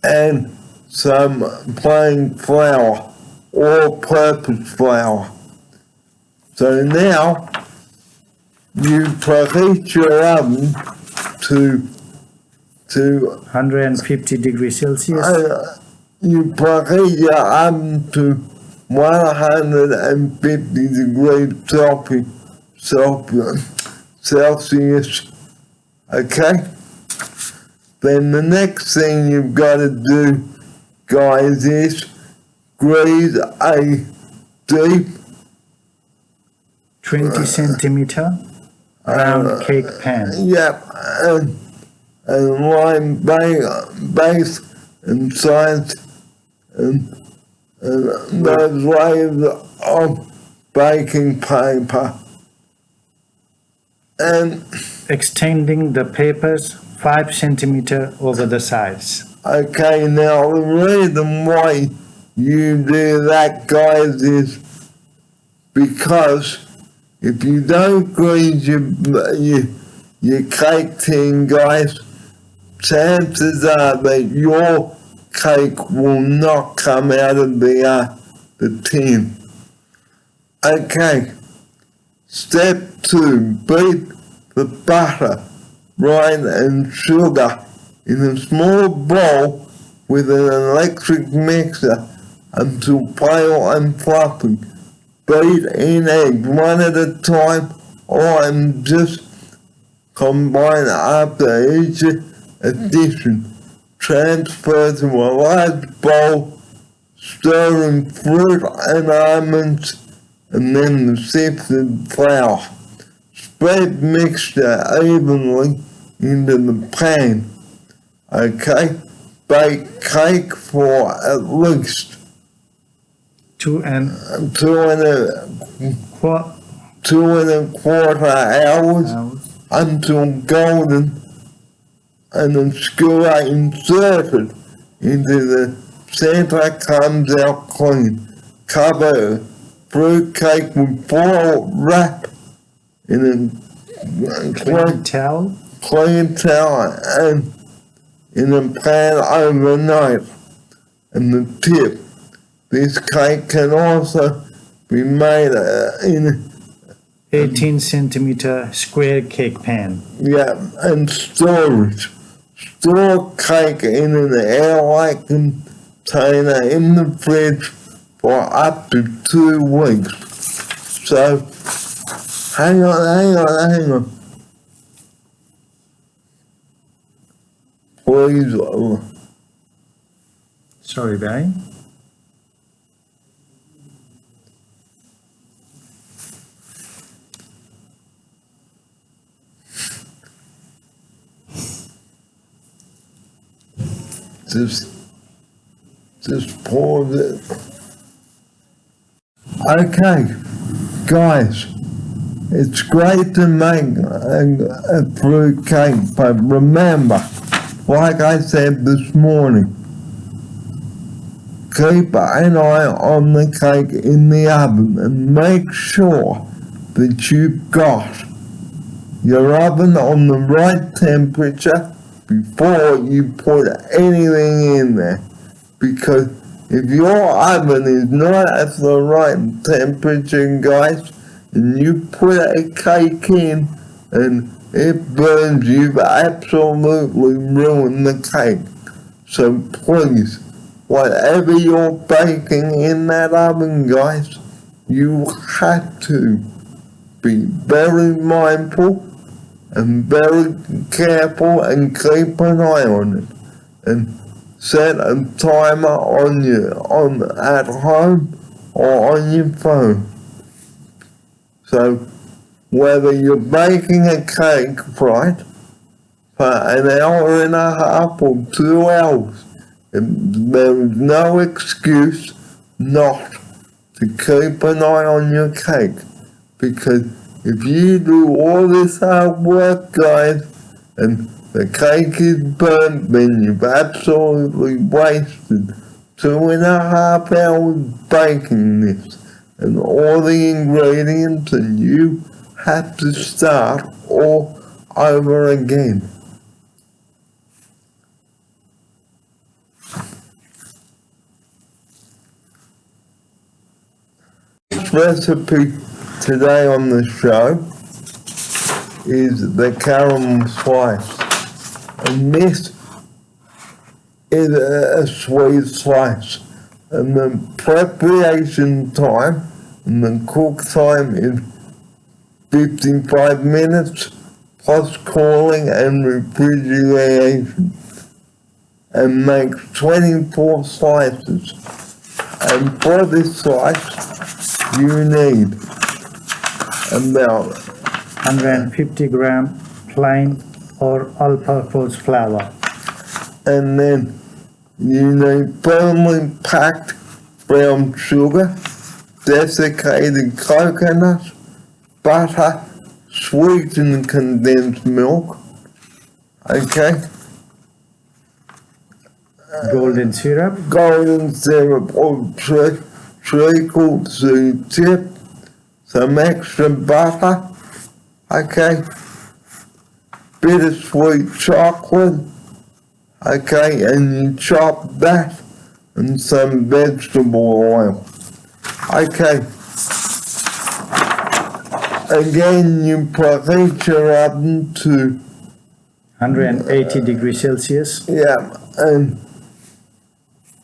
Speaker 1: and some plain flour, all-purpose flour. So now you preheat your oven to
Speaker 5: 150 degrees Celsius,
Speaker 1: you preheat your oven to 150 degrees Celsius. Okay? Then the next thing you've got to do, guys, is grease a deep
Speaker 5: 20 centimeter round cake pan.
Speaker 1: and line base and sides and those layers of baking paper. And
Speaker 5: Extending the papers 5 centimeter over the sides.
Speaker 1: okay, now the reason why you do that, guys, is because if you don't grease your cake tin, guys, chances are that your cake will not come out of the tin. Okay, step 2, beat the butter, rind and sugar in a small bowl with an electric mixer until pale and fluffy. Beat in eggs one at a time, or just combine after each addition. Transfer to a large bowl, stir in fruit and almonds, and then the sifted flour. Spread mixture evenly into the pan. Okay? Bake cake for at least
Speaker 5: 2 and
Speaker 1: 2.25 hours until golden, and the skewer inserted into the center comes out clean. Cover fruit cake with foil wrap in a
Speaker 5: clean towel.
Speaker 1: clean towel and in a pan overnight. And the tip, this cake can also be made in
Speaker 5: 18 centimeter square cake pan.
Speaker 1: and storage. Store cake in an airtight container in the fridge for up to 2 weeks. So, hang on. Please,
Speaker 5: Sorry, Barry.
Speaker 1: just pause it. Okay, guys, it's great to make a fruit cake, but remember, like I said this morning, keep an eye on the cake in the oven and make sure that you've got your oven on the right temperature before you put anything in there. Because if your oven is not at the right temperature, guys, and you put a cake in and it burns, you've absolutely ruined the cake. So please, whatever you're baking in that oven, guys, you have to be very mindful and very careful and keep an eye on it. And set a timer at home or on your phone. So whether you're baking a cake, right, for an hour and a half or 2 hours, there is no excuse not to keep an eye on your cake. Because if you do all this hard work, guys, and the cake is burnt, then you've absolutely wasted 2.5 hours baking this and all the ingredients, and you have to start all over again. This recipe today on the show is the caramel slice, and this is a sweet slice, and the preparation time and the cook time is 55 minutes plus cooling and refrigeration, and makes 24 slices. And for this slice you need about
Speaker 5: 150 gram plain or all-purpose flour.
Speaker 1: And then you need firmly packed brown sugar, desiccated coconut, butter, sweetened condensed milk, okay?
Speaker 5: Golden syrup,
Speaker 1: Golden syrup or treacle to tip, some extra butter, okay? Bittersweet chocolate, okay, and you chop that, and some vegetable oil. Okay. Again, you preheat your oven to
Speaker 5: 180 degrees Celsius.
Speaker 1: yeah, and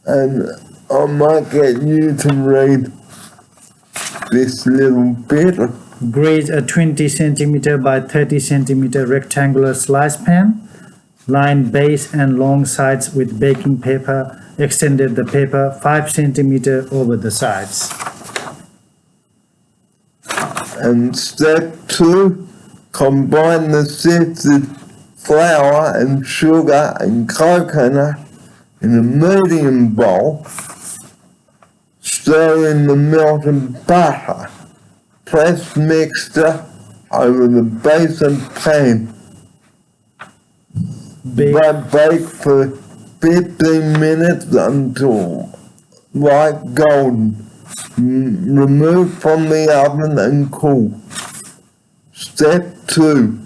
Speaker 1: I might get you to read this little bit.
Speaker 5: Grease a 20 centimeter by 30 centimeter rectangular slice pan. Line base and long sides with baking paper. Extended the paper 5 centimeter over the sides.
Speaker 1: And step 2, combine the sifted flour and sugar and coconut in a medium bowl. Stir in the melted butter. Press mixture over the base of pan. Bake for 15 minutes until light golden. Remove from the oven and cool. Step 2.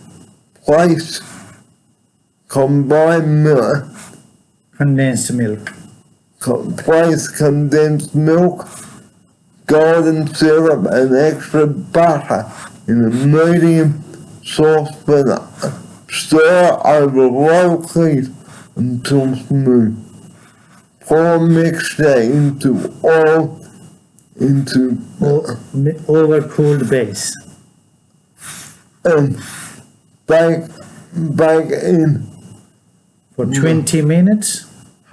Speaker 1: Place combined milk.
Speaker 5: Condensed milk.
Speaker 1: Place condensed milk, golden syrup and extra butter in a medium saucepan. Stir over low heat until smooth. Pour mixture into
Speaker 5: Overcooled base.
Speaker 1: and bake in
Speaker 5: For 20 minutes.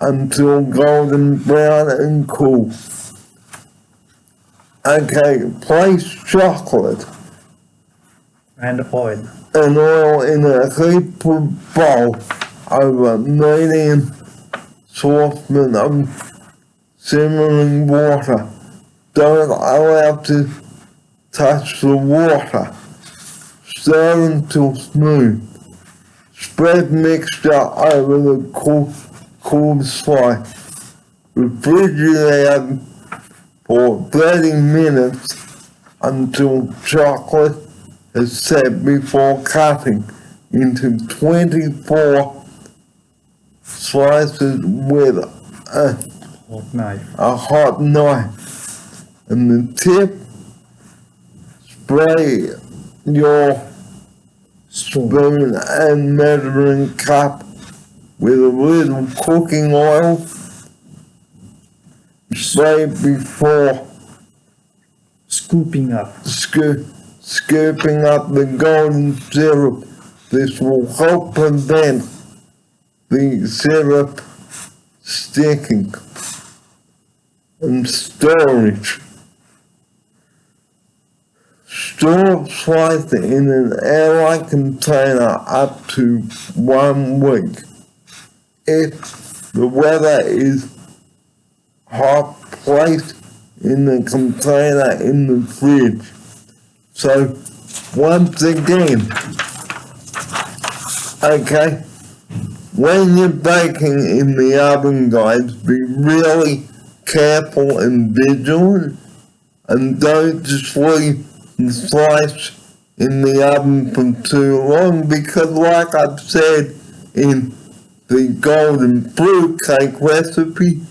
Speaker 1: until golden brown and cool. Okay, place chocolate
Speaker 5: And oil.
Speaker 1: and oil in a heaped bowl over medium saucepan of simmering water. Don't allow to touch the water. Stir until smooth. Spread mixture over the cooled slice. Refrigerate for 30 minutes until chocolate is set before cutting into 24 slices with
Speaker 5: Hot knife.
Speaker 1: a hot knife. And the tip, spray your spoon and measuring cup with a little cooking oil. Spray before
Speaker 5: Scooping up.
Speaker 1: scooping up the golden syrup. This will help prevent the syrup sticking. And storage. Store sliced in an airtight container up to 1 week. If the weather is hot, place in the container in the fridge. So, once again, okay, when you're baking in the oven, guys, be really careful and vigilant, and don't just leave the slice in the oven for too long, because like I've said in the golden fruit cake recipe,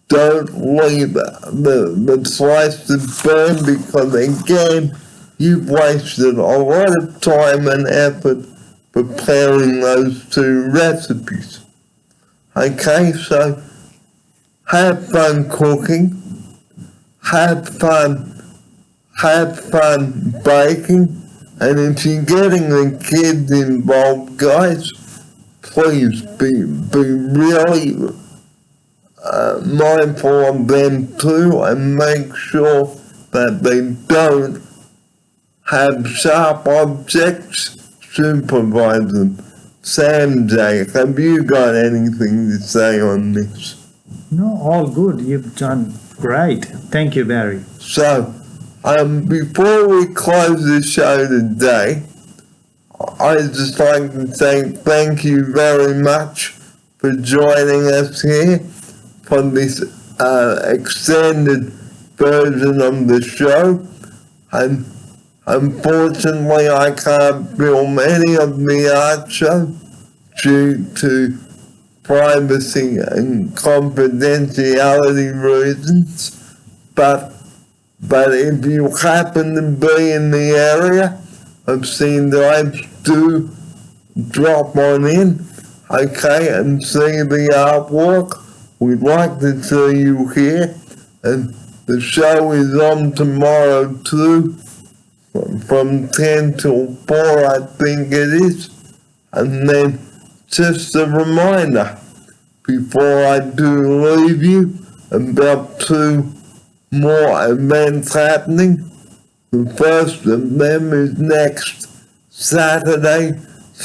Speaker 1: don't leave the slice to burn, because again, you've wasted a lot of time and effort preparing those two recipes. Okay, so have fun cooking, have fun baking, and if you're getting the kids involved, guys, please be really mindful of them too, and make sure that they don't have sharp objects supervise them. Sam J, have you got anything to say on this?
Speaker 5: No, all good. You've done great. Thank you, Barry.
Speaker 1: So, before we close the show today, I'd just like to say thank you very much for joining us here for this extended version of the show. And unfortunately, I can't film any of the art show due to privacy and confidentiality reasons, but if you happen to be in the area of St. Ives, do drop on in, okay, and see the artwork. We'd like to see you here, and the show is on tomorrow too, from 10 till 4, I think it is. And then just a reminder, before I do leave you, about 2 more events happening. The first of them is next Saturday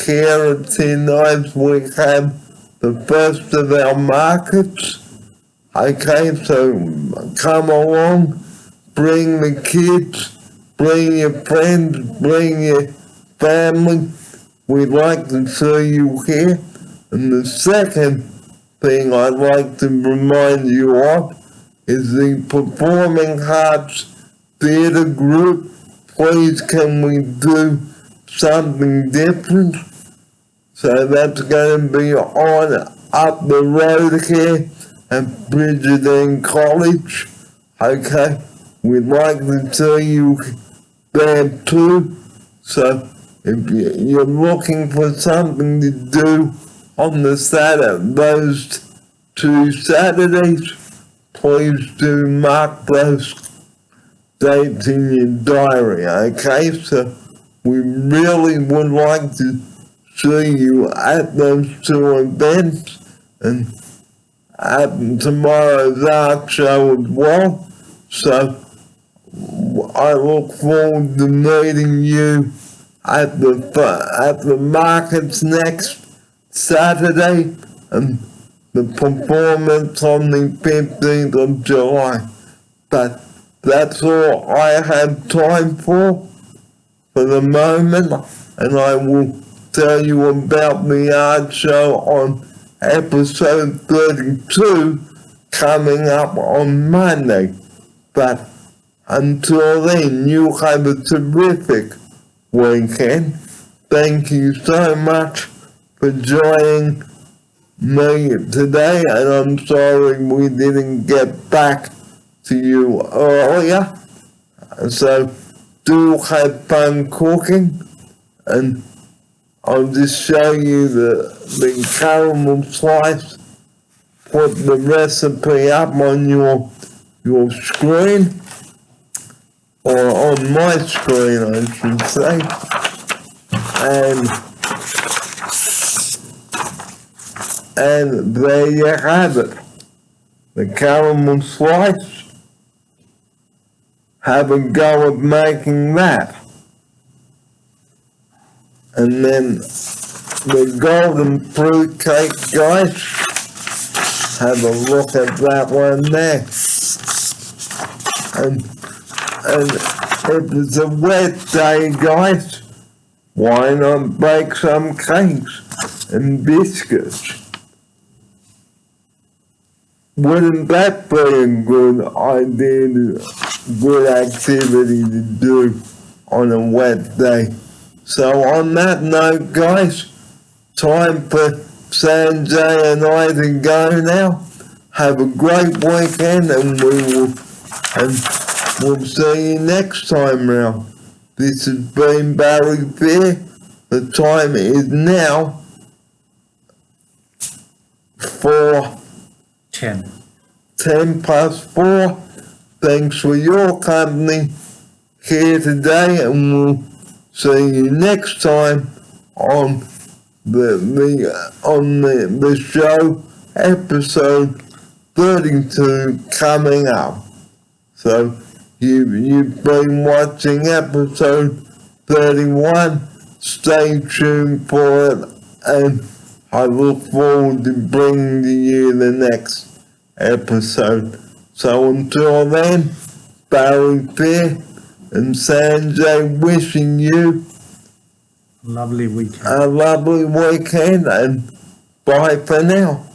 Speaker 1: here at St. Ives. We have the first of our markets. Okay, so come along, bring the kids, bring your friends, bring your family. We'd like to see you here. And the second thing I'd like to remind you of is the Performing Arts Theatre Group. Please, can we do something different? So that's going to be on up the road here at Bridgetine College. Okay, we'd like to see you there too. So if you're looking for something to do on the Saturday, those 2 Saturdays, please do mark those dates in your diary, okay? So we really would like to see you at those 2 events, and at tomorrow's art show as well. So I look forward to meeting you at the markets next Saturday, and the performance on the 15th of July. But that's all I have time for the moment, and I will tell you about the art show on episode 32 coming up on Monday. But until then, you have a terrific weekend. Thank you so much for joining me today, and I'm sorry we didn't get back to you earlier. So do have fun cooking, and I'll just show you the caramel slice. Put the recipe up on your screen. or on my screen, I should say. And there you have it. The caramel slice. Have a go at making that. And then the golden fruit cake, guys. Have a look at that one there. And if it's a wet day, guys, why not bake some cakes and biscuits? Wouldn't that be a good idea, good activity to do on a wet day? So on that note, guys, time for Sanjay and I to go now. Have a great weekend, and we'll see you next time round. This has been Barry Fair. The time is now 10 past 4. Thanks for your company here today, and we'll see you next time on the show, episode 32 coming up. So you've been watching episode 31. Stay tuned for it, and I look forward to bringing to you the next episode. So until then, Barry Fair and Sanjay wishing you
Speaker 5: Lovely weekend.
Speaker 1: a lovely weekend, and bye for now.